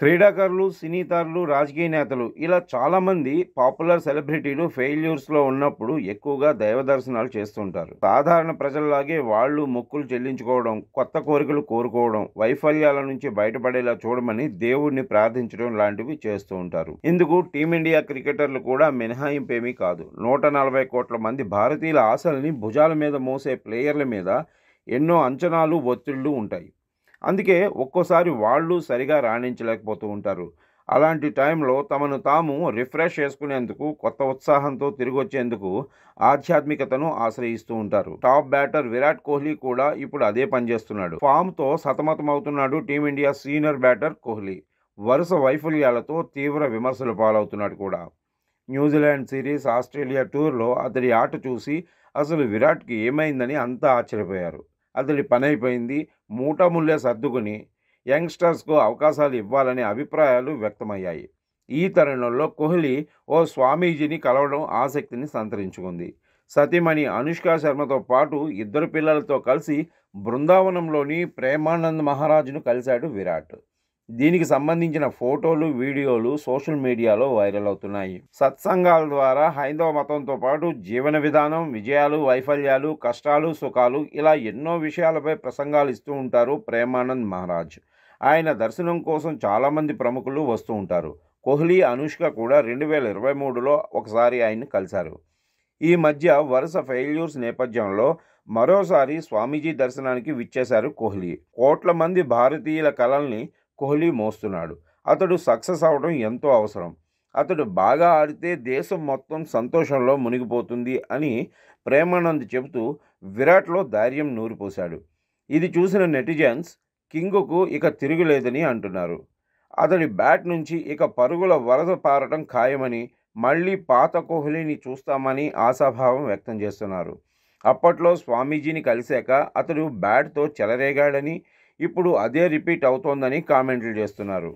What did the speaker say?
క్రీడాకారులు, సినీ తారలు, రాజకీయ నేతలు ఇలా చాలామంది పాపులర్ సెలబ్రిటీలు ఫెయిల్యూర్స్‌లో ఉన్నప్పుడు ఎక్కువగా దైవ దర్శనాలు చేస్తుంటారు. సాధారణ ప్రజల్లాగే వాళ్ళు మొక్కులు చెల్లించుకోవడం, కొత్త కోరికలు కోరుకోవడం, వైఫల్యాల నుంచి బయటపడేలా చూడమని దేవుడిని ప్రార్థించడం లాంటివి చేస్తూ ఉంటారు. ఇందుకు టీమిండియా క్రికెటర్లు కూడా మినహాయింపేమీ కాదు. 140 కోట్ల మంది భారతీయుల ఆశల్ని భుజాల మీద మోసే ప్లేయర్ల మీద ఎన్నో అంచనాలు, ఒత్తిళ్లు ఉంటాయి. అందుకే ఒక్కోసారి వాళ్ళు సరిగా రాణించలేకపోతూ ఉంటారు. అలాంటి టైంలో తమను తాము రిఫ్రెష్ చేసుకునేందుకు, కొత్త ఉత్సాహంతో తిరిగొచ్చేందుకు ఆధ్యాత్మికతను ఆశ్రయిస్తూ ఉంటారు. టాప్ బ్యాటర్ విరాట్ కోహ్లీ కూడా ఇప్పుడు అదే పని చేస్తున్నాడు. ఫామ్‌తో సతమతమవుతున్నాడు టీమిండియా సీనియర్ బ్యాటర్ కోహ్లీ. వరుస వైఫల్యాలతో తీవ్ర విమర్శల పాలవుతున్నాడు కూడా. న్యూజిలాండ్ సిరీస్, ఆస్ట్రేలియా టూర్‌లో అతడి ఆట చూసి అసలు విరాట్‌కి ఏమైందని అంతా ఆశ్చర్యపోయారు. అతడి పనైపోయింది, మూటాముల్లే సర్దుకుని యంగ్స్టర్స్‌కు అవకాశాలు ఇవ్వాలనే అభిప్రాయాలు వ్యక్తమయ్యాయి. ఈ తరుణంలో కోహ్లీ ఓ స్వామీజీని కలవడం ఆసక్తిని సంతరించుకుంది. సతీమణి అనుష్క శర్మతో పాటు ఇద్దరు పిల్లలతో కలిసి బృందావనంలోని ప్రేమానంద్ మహారాజ్‌ను కలిశాడు విరాట్. దీనికి సంబంధించిన ఫోటోలు, వీడియోలు సోషల్ మీడియాలో వైరల్ అవుతున్నాయి. సత్సంగాల ద్వారా హైందవ మతంతో పాటు జీవన విధానం, విజయాలు, వైఫల్యాలు, కష్టాలు, సుఖాలు ఇలా ఎన్నో విషయాలపై ప్రసంగాలు ఇస్తూ ఉంటారు ప్రేమానంద్ మహారాజ్. ఆయన దర్శనం కోసం చాలామంది ప్రముఖులు వస్తూ ఉంటారు. కోహ్లీ, అనుష్క కూడా 2023లో ఒకసారి ఆయన్ని కలిశారు. ఈ మధ్య వరుస ఫెయిల్యూర్స్ నేపథ్యంలో మరోసారి స్వామీజీ దర్శనానికి విచ్చేశారు కోహ్లీ. కోట్ల మంది భారతీయుల కలల్ని కోహ్లీ మోస్తున్నాడు. అతడు సక్సెస్ అవడం ఎంతో అవసరం. అతడు బాగా ఆడితే దేశం మొత్తం సంతోషంలో మునిగిపోతుంది అని ప్రేమానంద్ చెబుతూ విరాట్లో ధైర్యం నూరిపోశాడు. ఇది చూసిన నెటిజన్స్ కింగ్కు ఇక తిరుగులేదని అంటున్నారు. అతడి బ్యాట్ నుంచి ఇక పరుగుల వరద పారటం ఖాయమని, మళ్ళీ పాత కోహ్లీని చూస్తామని ఆశాభావం వ్యక్తం చేస్తున్నారు. అప్పట్లో స్వామీజీని కలిశాక అతడు బ్యాట్తో చెలరేగాడని, ఇప్పుడు అదే రిపీట్ అవుతోందని కామెంట్లు చేస్తున్నారు.